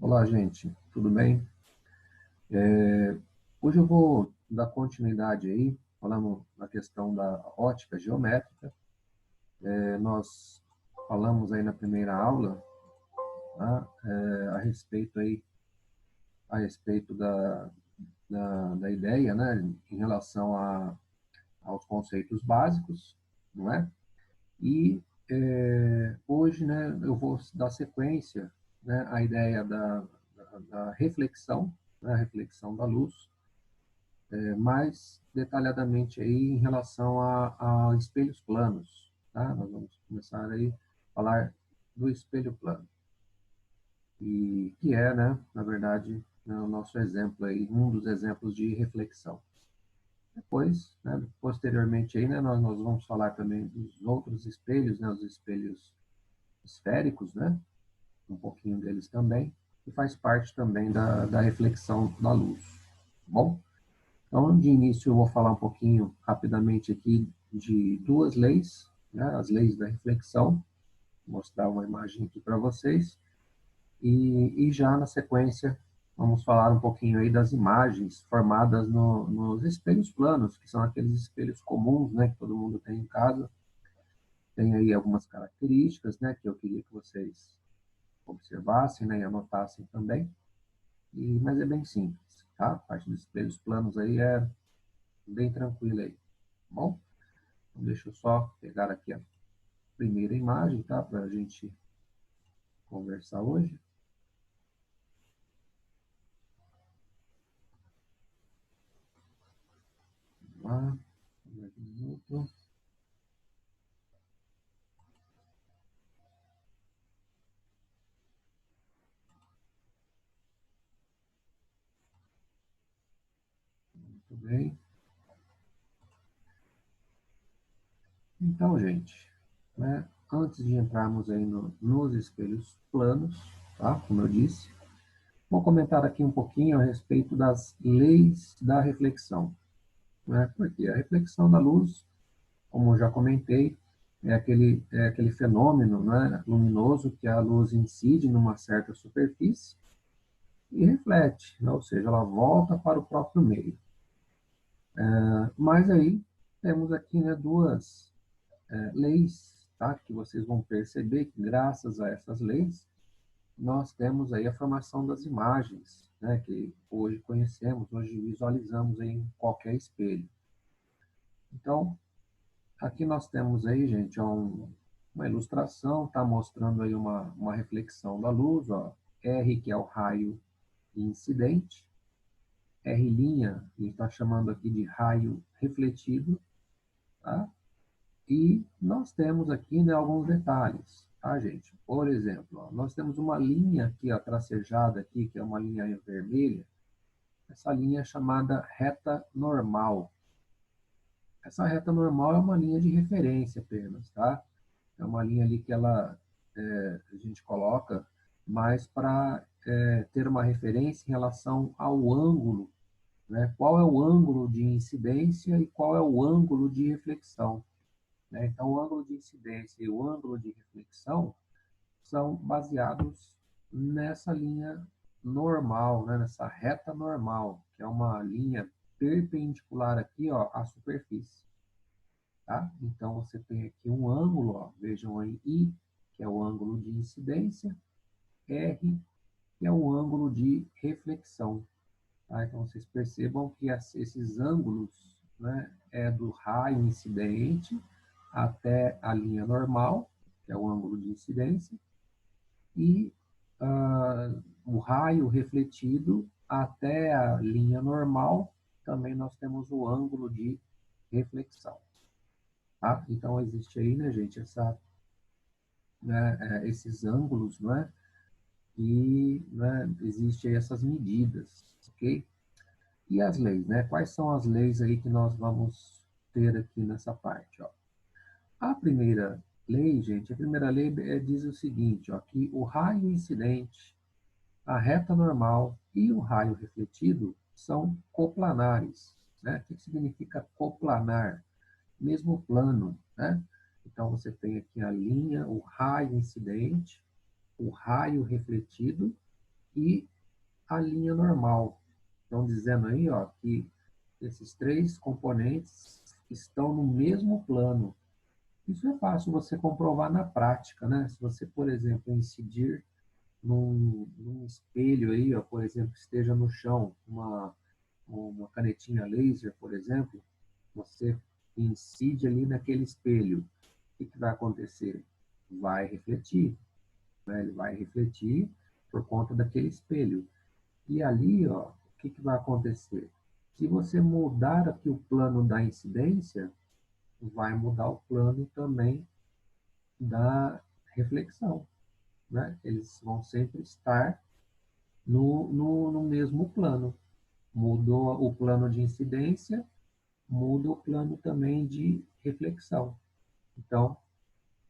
Olá, gente, tudo bem? Hoje eu vou dar continuidade aí, falando na questão da ótica geométrica. Nós falamos aí na primeira aula, tá? A respeito da ideia, né, em relação aos conceitos básicos, não é? E hoje, né, eu vou dar sequência, né, à ideia da reflexão, né, a reflexão da luz, mais detalhadamente aí em relação a espelhos planos, tá? Nós vamos começar aí a falar do espelho plano, e que é, né, na verdade, né, o nosso exemplo aí, um dos exemplos de reflexão. Depois, né, posteriormente aí, né, nós vamos falar também dos outros espelhos, né, os espelhos esféricos, né, um pouquinho deles também, que faz parte também da reflexão da luz. Bom? Então, de início, eu vou falar um pouquinho rapidamente aqui de duas leis, né, as leis da reflexão, vou mostrar uma imagem aqui para vocês, e já na sequência, vamos falar um pouquinho aí das imagens formadas nos espelhos planos, que são aqueles espelhos comuns, né, que todo mundo tem em casa. Tem aí algumas características, né, que eu queria que vocês observassem, né, e anotassem também, mas é bem simples, tá? A parte dos espelhos planos aí é bem tranquila aí, tá bom? Então, deixa eu só pegar aqui a primeira imagem, tá? Para a gente conversar hoje. Vamos lá. Mais um minuto. Muito bem. Então, gente, né? Antes de entrarmos aí nos espelhos planos, tá? Como eu disse, vou comentar aqui um pouquinho a respeito das leis da reflexão, né? Porque a reflexão da luz, como eu já comentei, é aquele fenômeno, né, luminoso que a luz incide numa certa superfície e reflete, né? Ou seja, ela volta para o próprio meio. Mas aí temos aqui, né, duas leis, tá? Que vocês vão perceber que graças a essas leis nós temos aí a formação das imagens, né? Que hoje conhecemos, hoje visualizamos em qualquer espelho. Então, aqui nós temos aí, gente, uma ilustração, tá mostrando aí uma reflexão da luz, ó, R, que é o raio incidente, R', a gente está chamando aqui de raio refletido, tá? E nós temos aqui, né, alguns detalhes, tá, gente? Por exemplo, ó, nós temos uma linha aqui, ó, tracejada aqui, que é uma linha vermelha. Essa linha é chamada reta normal. Essa reta normal é uma linha de referência apenas, tá? É uma linha ali que a gente coloca mais para ter uma referência em relação ao ângulo, né? Qual é o ângulo de incidência e qual é o ângulo de reflexão, né? Então, o ângulo de incidência e o ângulo de reflexão são baseados nessa linha normal, né? Nessa reta normal, que é uma linha perpendicular aqui, ó, à superfície. Tá? Então, você tem aqui um ângulo, ó, vejam aí, I, que é o ângulo de incidência, R, que é o ângulo de reflexão. Tá? Então, vocês percebam que esses ângulos, né, é do raio incidente até a linha normal, que é o ângulo de incidência, e o raio refletido até a linha normal, também nós temos o ângulo de reflexão. Tá? Então, existe aí, né, gente, esses ângulos, né, e né, existe aí essas medidas, ok? E as leis, né? Quais são as leis aí que nós vamos ter aqui nessa parte, ó? A primeira lei, gente, a primeira lei diz o seguinte, ó, que o raio incidente, a reta normal e o raio refletido são coplanares, né? O que significa coplanar? Mesmo plano, né? Então, você tem aqui a linha, o raio incidente, o raio refletido, e a linha normal. Estão dizendo aí, ó, que esses três componentes estão no mesmo plano. Isso é fácil você comprovar na prática, né? Se você, por exemplo, incidir num espelho aí, ó, por exemplo, esteja no chão, uma canetinha laser, por exemplo, você incide ali naquele espelho. O que vai acontecer? Vai refletir, né? Ele vai refletir por conta daquele espelho. E ali, ó, o que vai acontecer? Se você mudar aqui o plano da incidência, vai mudar o plano também da reflexão, né? Eles vão sempre estar no mesmo plano. Mudou o plano de incidência, muda o plano também de reflexão. Então,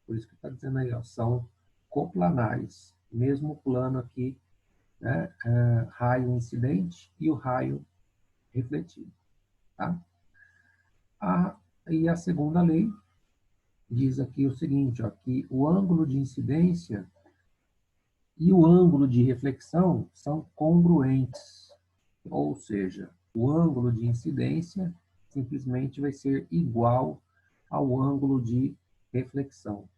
por isso que está dizendo aí, ó, são coplanares, mesmo plano aqui, né, raio incidente e o raio refletido. Tá? E a segunda lei diz aqui o seguinte, ó, que o ângulo de incidência e o ângulo de reflexão são congruentes, ou seja, o ângulo de incidência simplesmente vai ser igual ao ângulo de reflexão.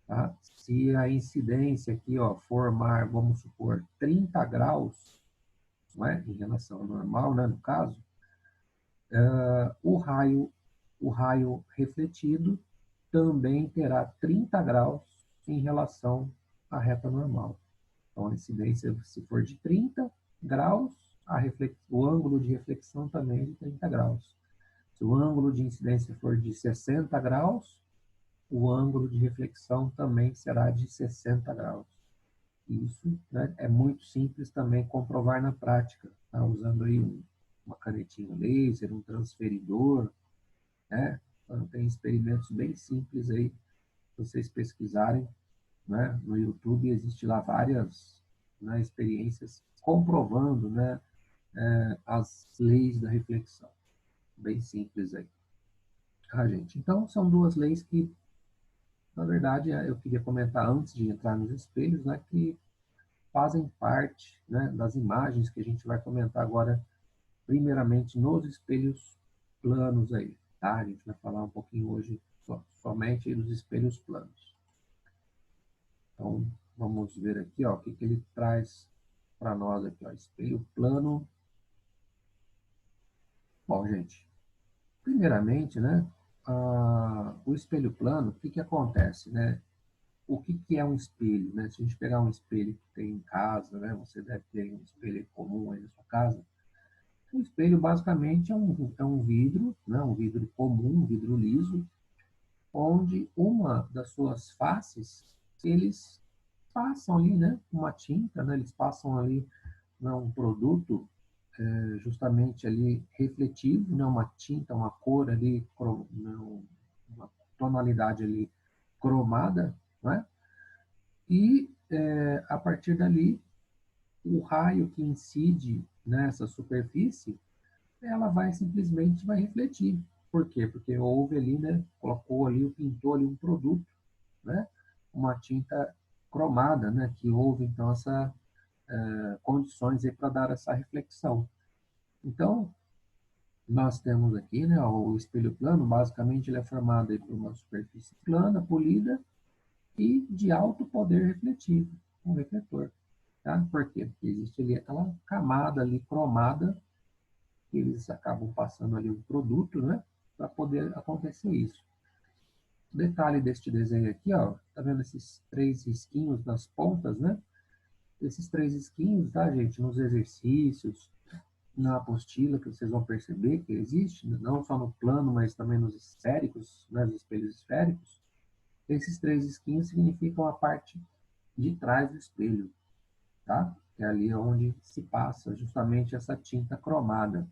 Tá? Se a incidência aqui, ó, formar, vamos supor, 30 graus, não é? Em relação ao normal, né, no caso, o raio refletido também terá 30 graus em relação à reta normal. Então, a incidência, se for de 30 graus, o ângulo de reflexão também é de 30 graus. Se o ângulo de incidência for de 60 graus, o ângulo de reflexão também será de 60 graus. Isso, né, é muito simples também comprovar na prática, tá? Usando aí uma canetinha laser, um transferidor, né? Então, tem experimentos bem simples aí, se vocês pesquisarem, né, no YouTube, existe lá várias, né, experiências comprovando, né, as leis da reflexão. Bem simples aí. Tá, gente? Então, são duas leis que, na verdade, eu queria comentar antes de entrar nos espelhos, né, que fazem parte, né, das imagens que a gente vai comentar agora, primeiramente nos espelhos planos aí, tá? A gente vai falar um pouquinho hoje somente dos espelhos planos. Então, vamos ver aqui, ó, o que ele traz para nós aqui, ó, espelho plano. Bom, gente, primeiramente, né, o espelho plano, o que acontece, né? O que é um espelho, né? Se a gente pegar um espelho que tem em casa, né, você deve ter um espelho comum aí na sua casa. O espelho basicamente é um vidro, né, um vidro comum, um vidro liso, onde uma das suas faces, eles passam ali, né, uma tinta, né, eles passam ali, né, um produto justamente ali refletivo, né, uma tinta, uma cor ali, uma tonalidade ali cromada, né, e a partir dali, o raio que incide nessa superfície, ela vai refletir. Por quê? Porque houve ali, né, colocou ali, pintou ali um produto, né, uma tinta cromada, né, que houve então essa condições aí para dar essa reflexão. Então, nós temos aqui, né, o espelho plano, basicamente ele é formado aí por uma superfície plana, polida e de alto poder refletivo, um refletor. Tá? Por quê? Porque existe ali aquela camada ali cromada, que eles acabam passando ali um produto, né, para poder acontecer isso. O detalhe deste desenho aqui, ó, tá vendo esses três risquinhos nas pontas, né? Esses três risquinhos, tá, gente, nos exercícios, na apostila, que vocês vão perceber que existe, não só no plano, mas também nos esféricos, né, nos espelhos esféricos. Esses três risquinhos significam a parte de trás do espelho, tá? Que é ali onde se passa justamente essa tinta cromada.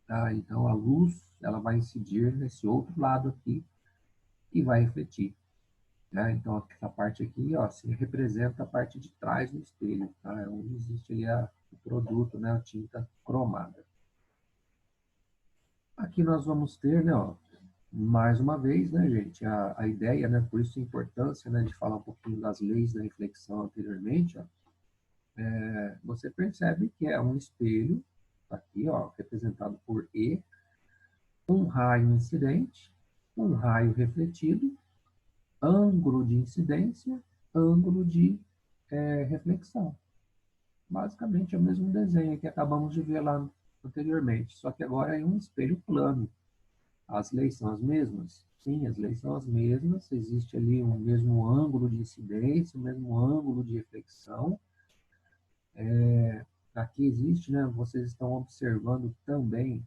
Tá? Então, a luz ela vai incidir nesse outro lado aqui e vai refletir. Né? Então, essa parte aqui, ó, se representa a parte de trás do espelho, tá? É onde existe ali o produto, né, a tinta cromada. Aqui nós vamos ter, né, ó, mais uma vez, né, gente, a ideia, né, por isso a importância, né, de falar um pouquinho das leis da reflexão anteriormente, ó, você percebe que é um espelho, aqui, ó, representado por E, um raio incidente, um raio refletido, ângulo de incidência, ângulo de reflexão. Basicamente é o mesmo desenho que acabamos de ver lá anteriormente, só que agora é um espelho plano. As leis são as mesmas? Sim, as leis são as mesmas, existe ali um mesmo ângulo de incidência, o mesmo ângulo de reflexão. Aqui existe, né, vocês estão observando também,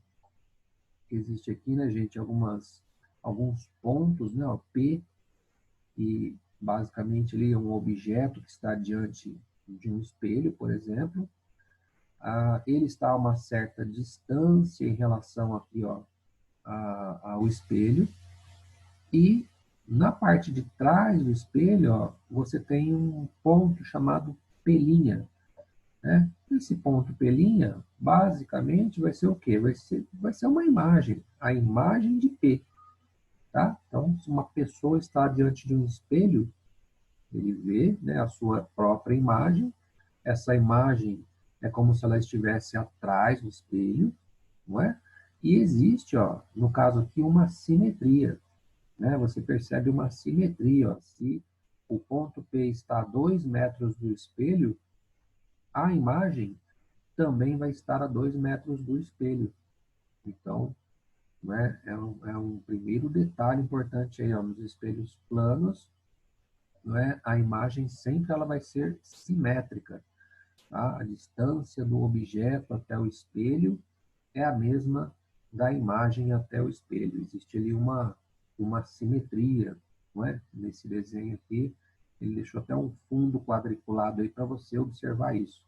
que existe aqui, né, gente, alguns pontos, né, ó, P, que basicamente ali é um objeto que está diante de um espelho, por exemplo. Ele está a uma certa distância em relação aqui, ó, ao espelho. E na parte de trás do espelho, ó, você tem um ponto chamado pelinha, né? Esse ponto pelinha, basicamente, vai ser o quê? Vai ser uma imagem, a imagem de P, tá? Então, se uma pessoa está diante de um espelho, ele vê, né, a sua própria imagem. Essa imagem é como se ela estivesse atrás do espelho, não é? E existe, ó, no caso aqui, uma simetria, né? Você percebe uma simetria, ó. Se o ponto P está a 2 metros do espelho, a imagem também vai estar a 2 metros do espelho. Então, né, é um primeiro detalhe importante aí, ó, nos espelhos planos, não é? A imagem sempre ela vai ser simétrica, tá? A distância do objeto até o espelho é a mesma da imagem até o espelho. Existe ali uma simetria, não é? Nesse desenho aqui, ele deixou até um fundo quadriculado aí para você observar isso,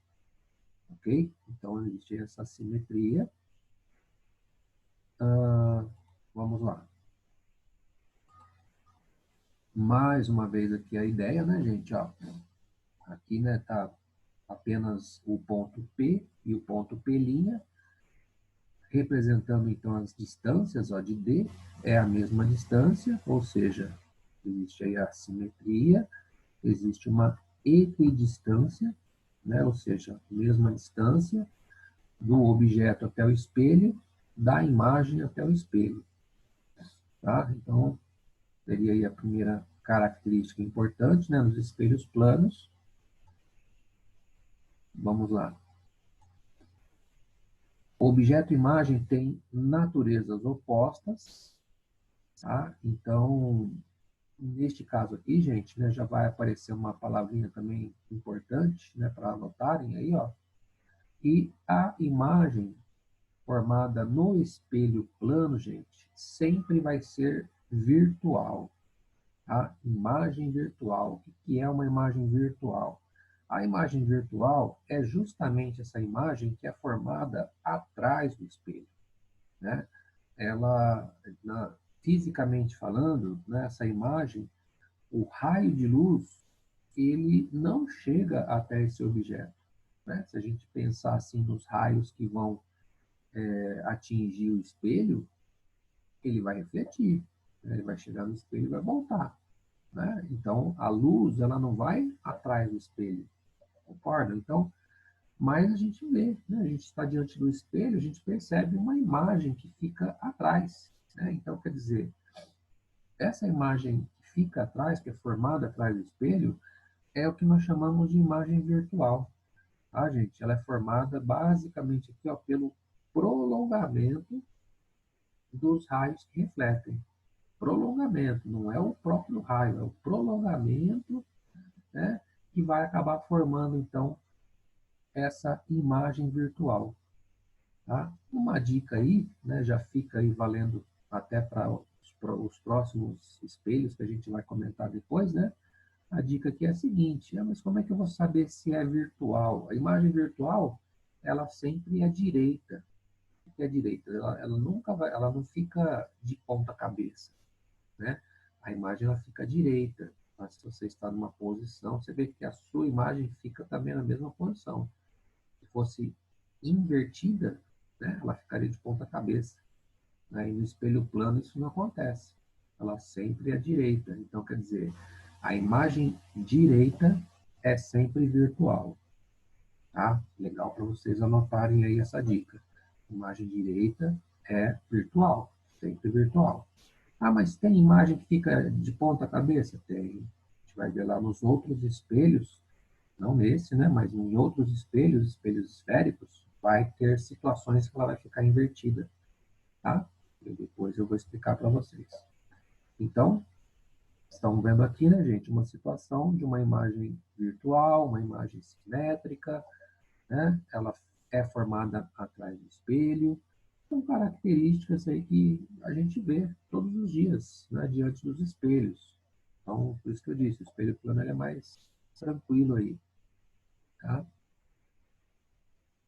ok? Então, existe essa simetria. Vamos lá. Mais uma vez aqui a ideia, né, gente? Ó, aqui, né, tá apenas o ponto P e o ponto P', representando então as distâncias, ó, de D, é a mesma distância, ou seja, existe aí a simetria, existe uma equidistância, né, ou seja, mesma distância do objeto até o espelho, da imagem até o espelho. Tá? Então, seria aí a primeira característica importante, né, nos espelhos planos. Vamos lá. O objeto e imagem têm naturezas opostas, tá? Então, neste caso aqui, gente, né, já vai aparecer uma palavrinha também importante, né, para anotarem aí, ó. E a imagem formada no espelho plano, gente, sempre vai ser virtual. A imagem virtual. O que é uma imagem virtual? A imagem virtual é justamente essa imagem que é formada atrás do espelho, né? Ela, fisicamente falando, né, essa imagem, o raio de luz, ele não chega até esse objeto, né? Se a gente pensar assim nos raios que vão atingir o espelho, ele vai refletir, né? Ele vai chegar no espelho e vai voltar, né? Então, a luz, ela não vai atrás do espelho, concorda? Então, mas a gente vê, né? A gente está diante do espelho, a gente percebe uma imagem que fica atrás, né? Então, quer dizer, essa imagem que fica atrás, que é formada atrás do espelho, é o que nós chamamos de imagem virtual, tá, gente? Ela é formada basicamente aqui, ó, pelo prolongamento dos raios que refletem. Prolongamento, não é o próprio raio, é o prolongamento, né, que vai acabar formando, então, essa imagem virtual. Tá? Uma dica aí, né, já fica aí valendo até para os próximos espelhos que a gente vai comentar depois, né? A dica aqui é a seguinte, mas como é que eu vou saber se é virtual? A imagem virtual, ela sempre é direita. O que é direita? Ela nunca vai, ela não fica de ponta cabeça, né? A imagem ela fica direita. Mas se você está numa posição, você vê que a sua imagem fica também na mesma posição. Se fosse invertida, né, ela ficaria de ponta cabeça. Né? E no espelho plano isso não acontece. Ela sempre é à direita. Então, quer dizer, a imagem direita é sempre virtual. tá? Legal para vocês anotarem aí essa dica. Imagem direita é virtual, sempre virtual. Ah, mas tem imagem que fica de ponta cabeça? Tem. A gente vai ver lá nos outros espelhos, não nesse, né? Mas em outros espelhos, espelhos esféricos, vai ter situações que ela vai ficar invertida, tá? E depois eu vou explicar para vocês. Então, estão vendo aqui, né, gente, uma situação de uma imagem virtual, uma imagem simétrica, né? Ela é formada atrás do espelho. São características aí que a gente vê todos os dias, né, diante dos espelhos. Então, por isso que eu disse, o espelho plano ele é mais tranquilo aí, tá?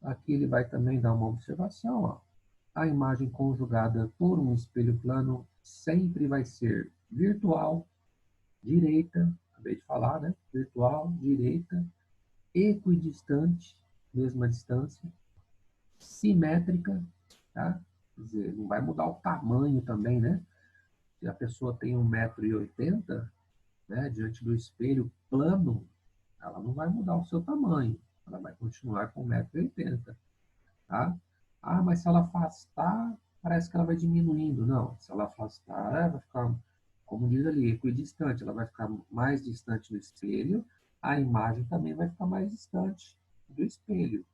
Aqui ele vai também dar uma observação, ó. A imagem conjugada por um espelho plano sempre vai ser virtual, direita, acabei de falar, né? Virtual, direita, equidistante, mesma distância, simétrica, tá? Quer dizer, não vai mudar o tamanho também, né? Se a pessoa tem 1,80 m, né, diante do espelho plano, ela não vai mudar o seu tamanho, ela vai continuar com 1,80 m, tá? Ah, mas se ela afastar, parece que ela vai diminuindo. Não, se ela afastar, ela vai ficar, como diz ali, equidistante, ela vai ficar mais distante do espelho, a imagem também vai ficar mais distante do espelho,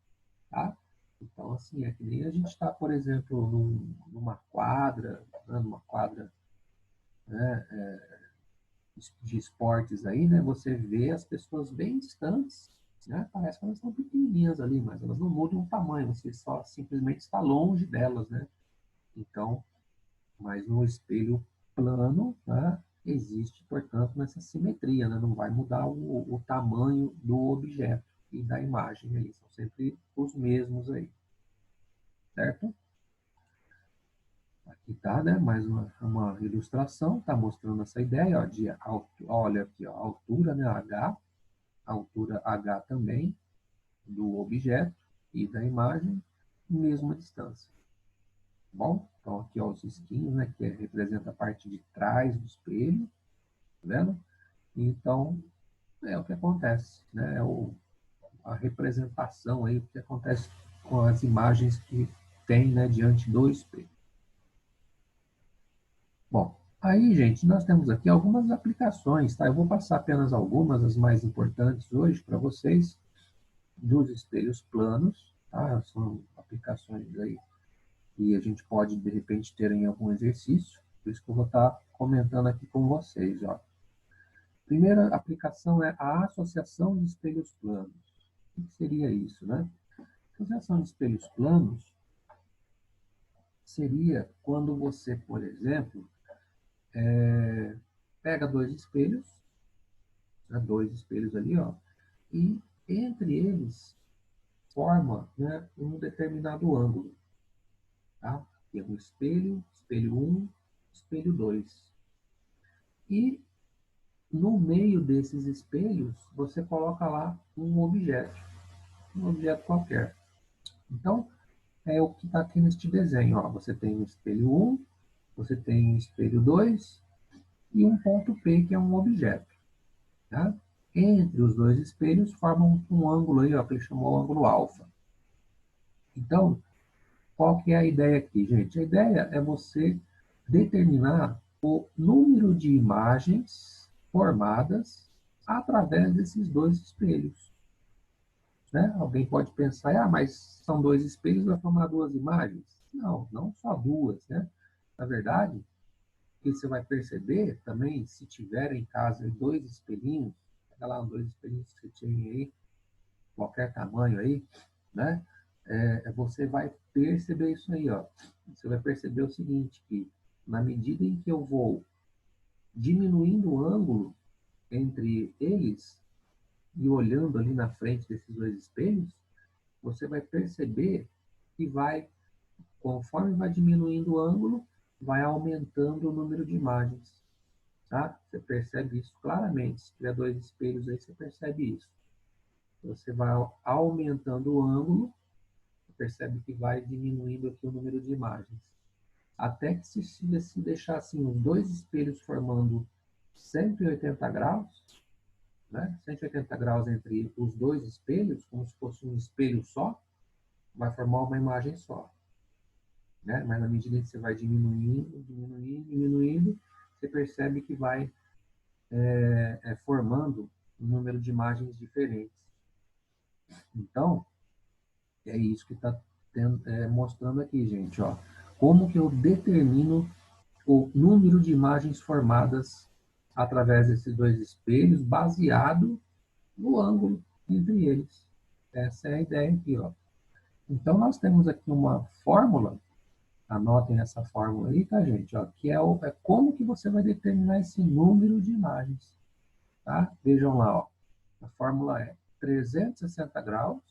tá? Então, assim, é que nem a gente está, por exemplo, numa quadra, né, numa quadra, né, de esportes aí, né? Você vê as pessoas bem distantes, né? Parece que elas estão pequenininhas ali, mas elas não mudam o tamanho, você só simplesmente está longe delas, né? Então, mas no espelho plano, né, existe, portanto, essa simetria, né? Não vai mudar o tamanho do objeto e da imagem ali, são sempre os mesmos aí, certo? Aqui tá, né? Mais uma ilustração, tá mostrando essa ideia, ó, de olha aqui, ó, a altura, né? H, a altura H também do objeto e da imagem, mesma distância. Bom, então aqui ó, os risquinhos, né? Que representa a parte de trás do espelho, tá vendo? Então, é o que acontece, né? A representação aí, o que acontece com as imagens que tem, né, diante do espelho. Bom, aí, gente, nós temos aqui algumas aplicações, tá? Eu vou passar apenas algumas, as mais importantes hoje para vocês, dos espelhos planos, tá? São aplicações aí que a gente pode, de repente, ter em algum exercício, por isso que eu vou estar comentando aqui com vocês, ó. Primeira aplicação é a associação de espelhos planos. O que seria isso, né? Associação de espelhos planos seria quando você, por exemplo, pega dois espelhos ali, ó, e entre eles forma, né, um determinado ângulo, tá? Tem um espelho, espelho 1, espelho 2. E no meio desses espelhos, você coloca lá um objeto qualquer. Então, é o que está aqui neste desenho, ó. Você tem um espelho 1, você tem um espelho 2 e um ponto P, que é um objeto, tá? Entre os dois espelhos formam um ângulo aí, ó, que ele chamou ângulo alfa. Então, qual que é a ideia aqui, gente? A ideia é você determinar o número de imagens formadas através desses dois espelhos, né? Alguém pode pensar, ah, mas são dois espelhos, vai formar duas imagens? Não, não só duas, né? Na verdade, o que você vai perceber também, se tiver em casa dois espelhinhos, pega lá dois espelhinhos que você tinha aí, qualquer tamanho aí, né? Você vai perceber isso aí, ó. Você vai perceber o seguinte, que na medida em que eu vou diminuindo o ângulo entre eles e olhando ali na frente desses dois espelhos, você vai perceber que conforme vai diminuindo o ângulo, vai aumentando o número de imagens, tá? Você percebe isso claramente. Se tiver dois espelhos aí, você percebe isso. Você vai aumentando o ângulo, percebe que vai diminuindo aqui o número de imagens. Até que se deixar assim, os dois espelhos formando 180 graus, né? 180 graus entre os dois espelhos, como se fosse um espelho só, vai formar uma imagem só, né? Mas na medida que você vai diminuindo, diminuindo, diminuindo, você percebe que vai formando um número de imagens diferentes. Então, é isso que está mostrando aqui, gente. Ó. Como que eu determino o número de imagens formadas através desses dois espelhos, baseado no ângulo entre eles. Essa é a ideia aqui. Ó. Então, nós temos aqui uma fórmula, anotem essa fórmula aí, tá, gente? Ó, que é como que você vai determinar esse número de imagens. Tá? Vejam lá, ó. A fórmula é 360 graus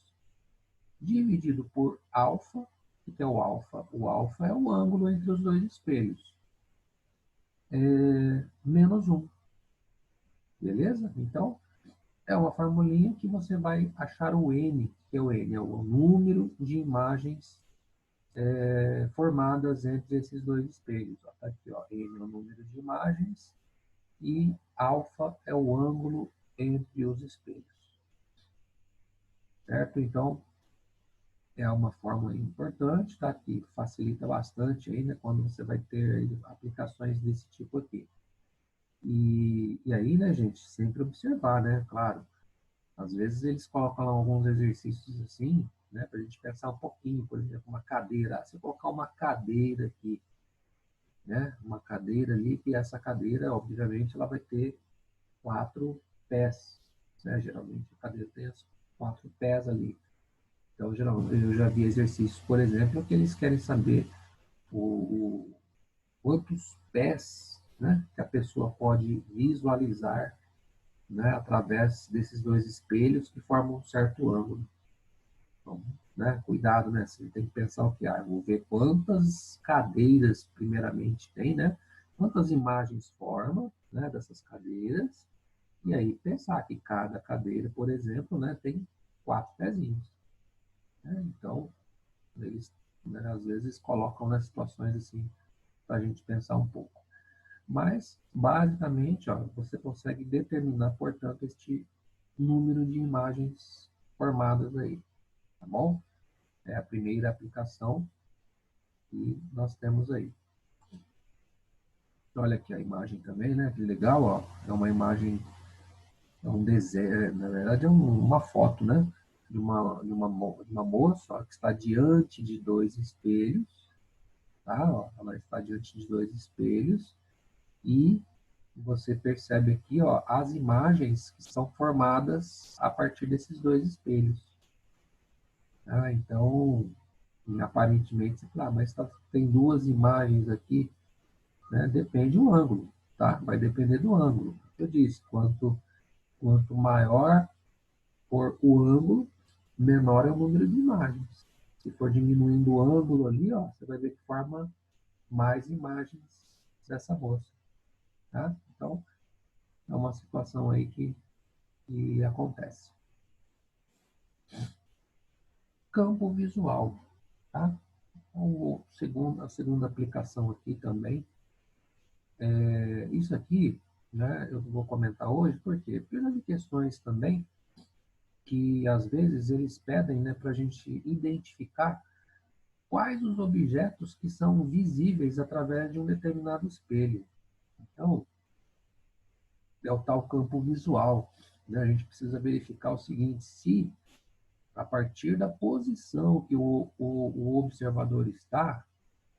dividido por alfa. O que é o alfa? O alfa é o ângulo entre os dois espelhos. Menos 1. Beleza? Então, é uma formulinha que você vai achar o N, que é o N, é o número de imagens formadas entre esses dois espelhos. Está aqui, ó, N é o número de imagens e alfa é o ângulo entre os espelhos. Certo? Então, é uma fórmula importante, tá? Que facilita bastante aí, né, quando você vai ter aí aplicações desse tipo aqui. E aí, né, gente, sempre observar, né? Claro, às vezes eles colocam lá alguns exercícios assim, né, para a gente pensar um pouquinho, por exemplo, uma cadeira. Se eu colocar uma cadeira aqui, né, uma cadeira ali, que essa cadeira, obviamente, ela vai ter 4 pés, né? Geralmente a cadeira tem os 4 pés ali. Então, geralmente, eu já vi exercícios, por exemplo, que eles querem saber quantos pés, né, que a pessoa pode visualizar, né, através desses dois espelhos que formam um certo ângulo. Então, né, cuidado, né? Você tem que pensar o que? Vou ver quantas cadeiras, primeiramente, tem, né? Quantas imagens formam, né, dessas cadeiras. E aí pensar que cada cadeira, por exemplo, né, tem 4 pezinhos. Né? Então, eles, né, às vezes colocam nas situações assim para a gente pensar um pouco. Mas, basicamente, ó, você consegue determinar, portanto, este número de imagens formadas aí, tá bom? É a primeira aplicação que nós temos aí. Olha aqui a imagem também, né? Que legal, ó. É uma imagem, é um desenho, na verdade é uma foto, né? De uma moça, ó, que está diante de dois espelhos, tá? Ó, ela está diante de dois espelhos e você percebe aqui, ó, as imagens que são formadas a partir desses dois espelhos. Então, aparentemente, você fala, mas tem duas imagens aqui, né? Depende do ângulo, tá? Vai depender do ângulo. Eu disse, quanto maior for o ângulo, menor é o número de imagens. Se for diminuindo o ângulo ali, ó, você vai ver que forma mais imagens dessa moça, tá? Então, é uma situação aí que acontece. Campo visual, tá? A segunda aplicação aqui também, isso aqui, né, eu vou comentar hoje, por quê? Porque eu já vi questões também que, às vezes, eles pedem, né, para a gente identificar quais os objetos que são visíveis através de um determinado espelho. Então, é o tal campo visual, né? A gente precisa verificar o seguinte, se a partir da posição que o observador está,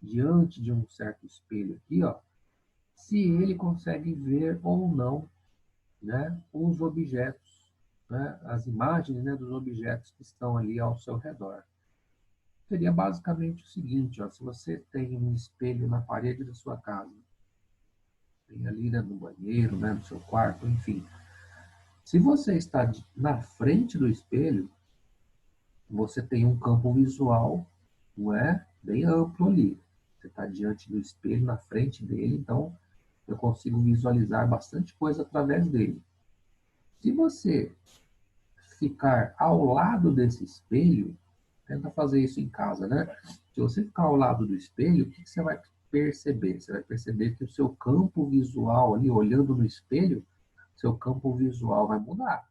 diante de um certo espelho aqui, ó, se ele consegue ver ou não, né, os objetos, né, as imagens, né, dos objetos que estão ali ao seu redor. Seria basicamente o seguinte, ó, se você tem um espelho na parede da sua casa, tem ali, né, no banheiro, né, no seu quarto, enfim. Se você está na frente do espelho, você tem um campo visual, não é, bem amplo ali. Você está diante do espelho, na frente dele, então eu consigo visualizar bastante coisa através dele. Se você ficar ao lado desse espelho, tenta fazer isso em casa, né? Se você ficar ao lado do espelho, o que você vai perceber? Você vai perceber que o seu campo visual ali, olhando no espelho, seu campo visual vai mudar,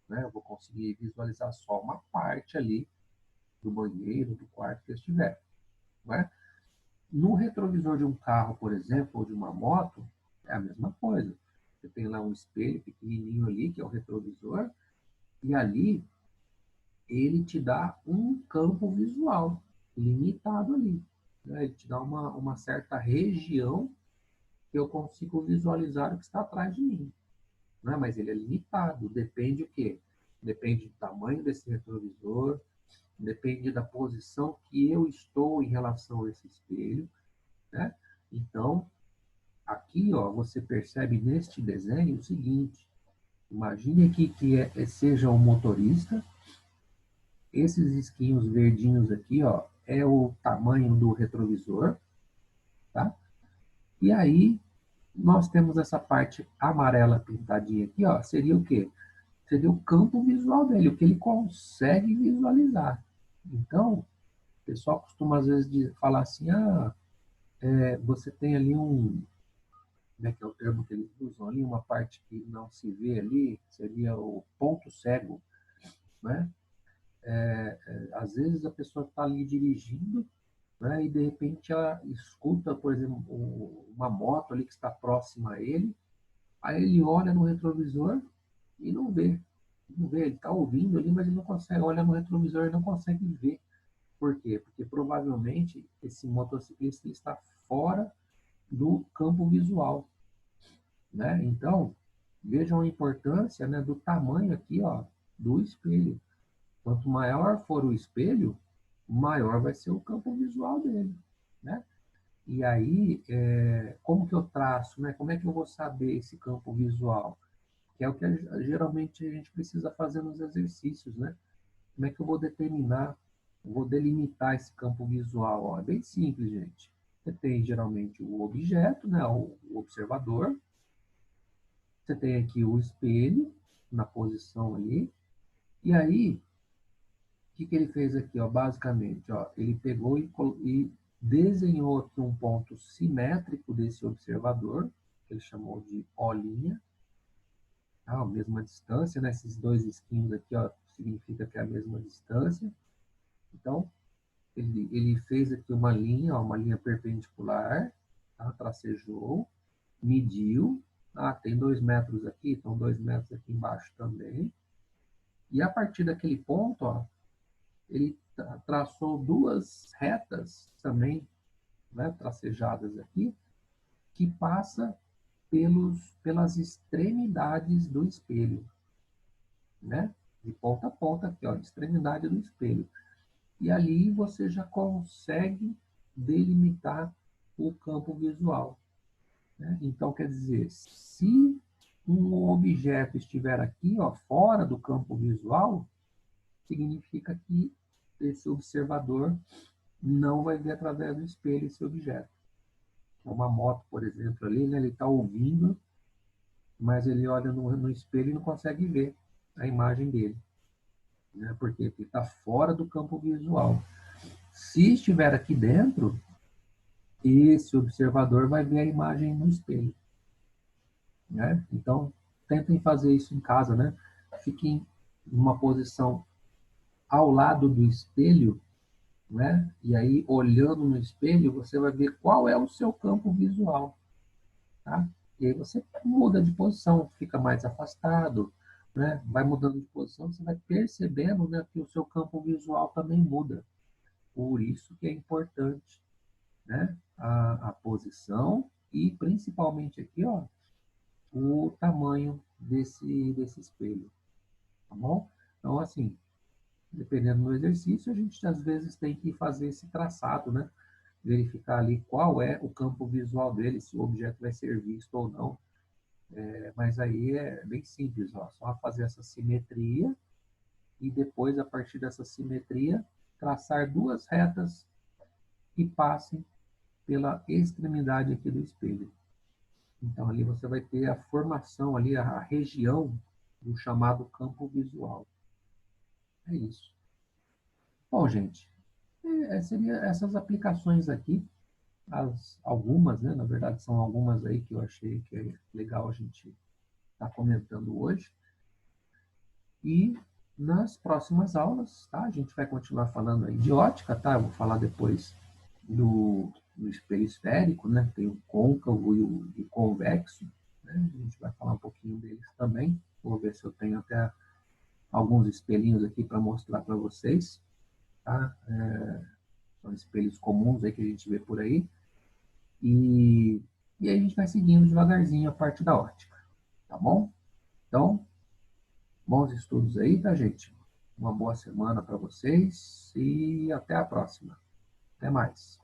né? Eu vou conseguir visualizar só uma parte ali do banheiro, do quarto que eu estiver, né? No retrovisor de um carro, por exemplo, ou de uma moto, é a mesma coisa. Você tem lá um espelho pequenininho ali, que é o retrovisor, e ali ele te dá um campo visual limitado ali, né? Ele te dá uma certa região que eu consigo visualizar o que está atrás de mim, né? Mas ele é limitado, depende o quê? Depende do tamanho desse retrovisor, depende da posição que eu estou em relação a esse espelho, né? Então, aqui, ó, você percebe neste desenho o seguinte: imagine aqui que seja um motorista. Esses risquinhos verdinhos aqui, ó, é o tamanho do retrovisor, tá? E aí nós temos essa parte amarela pintadinha aqui, ó, seria o quê? Seria o campo visual dele, o que ele consegue visualizar. Então, o pessoal costuma às vezes falar assim, você tem ali como é que é o termo que eles usam ali, uma parte que não se vê ali, seria o ponto cego, né? Às vezes a pessoa está ali dirigindo, né, e de repente ela escuta, por exemplo, uma moto ali que está próxima a ele, aí ele olha no retrovisor e não vê. Não vê, ele está ouvindo ali, mas ele não consegue, olha no retrovisor e não consegue ver. Por quê? Porque provavelmente esse motociclista está fora do campo visual, né? Então, vejam a importância, né, do tamanho aqui, ó, do espelho. Quanto maior for o espelho, maior vai ser o campo visual dele, né? E aí, como que eu traço, né? Como é que eu vou saber esse campo visual? Que é o que geralmente a gente precisa fazer nos exercícios, né? Como é que eu vou determinar, vou delimitar esse campo visual? Ó, é bem simples, gente. Você tem geralmente o objeto, né? O observador. Você tem aqui o espelho na posição ali. E aí, o que ele fez aqui, ó? Basicamente, ó, ele pegou e desenhou aqui um ponto simétrico desse observador, que ele chamou de O', tá? A mesma distância, né? Esses dois risquinhos aqui, ó, significa que é a mesma distância. Então, ele fez aqui uma linha, ó, uma linha perpendicular, tá? Tracejou, mediu, tem 2 metros aqui, então 2 metros aqui embaixo também. E a partir daquele ponto, ó, ele traçou duas retas também, né, tracejadas aqui, que passa pelas extremidades do espelho, né? De ponta a ponta aqui, ó, de extremidade do espelho. E ali você já consegue delimitar o campo visual, né? Então, quer dizer, se um objeto estiver aqui, ó, fora do campo visual, significa que esse observador não vai ver através do espelho esse objeto. Uma moto, por exemplo, ali, né, ele está ouvindo, mas ele olha no espelho e não consegue ver a imagem dele, né? Porque ele está fora do campo visual. Se estiver aqui dentro, esse observador vai ver a imagem no espelho, né? Então, tentem fazer isso em casa, né? Fiquem numa posição ao lado do espelho, né? E aí, olhando no espelho, você vai ver qual é o seu campo visual, tá? E aí você muda de posição, fica mais afastado, né? Vai mudando de posição, você vai percebendo, né, que o seu campo visual também muda. Por isso que é importante, né, a posição e principalmente aqui, ó, o tamanho desse espelho, tá bom? Então, assim, dependendo do exercício, a gente às vezes tem que fazer esse traçado, né? Verificar ali qual é o campo visual dele, se o objeto vai ser visto ou não. Mas aí é bem simples, ó, só fazer essa simetria e depois, a partir dessa simetria, traçar duas retas que passem pela extremidade aqui do espelho. Então, ali você vai ter a formação, ali a região do chamado campo visual. É isso. Bom, gente, seria essas aplicações aqui, algumas, né? Na verdade, são algumas aí que eu achei que é legal a gente estar comentando hoje. E nas próximas aulas, tá? A gente vai continuar falando aí de ótica, tá? Eu vou falar depois do espelho esférico, né? Tem o côncavo e o convexo, né? A gente vai falar um pouquinho deles também. Vou ver se eu tenho até alguns espelhinhos aqui para mostrar para vocês, tá? São espelhos comuns aí que a gente vê por aí. E, e aí a gente vai seguindo devagarzinho a parte da ótica, tá bom? Então, bons estudos aí, tá, gente? Uma boa semana para vocês e até a próxima. Até mais.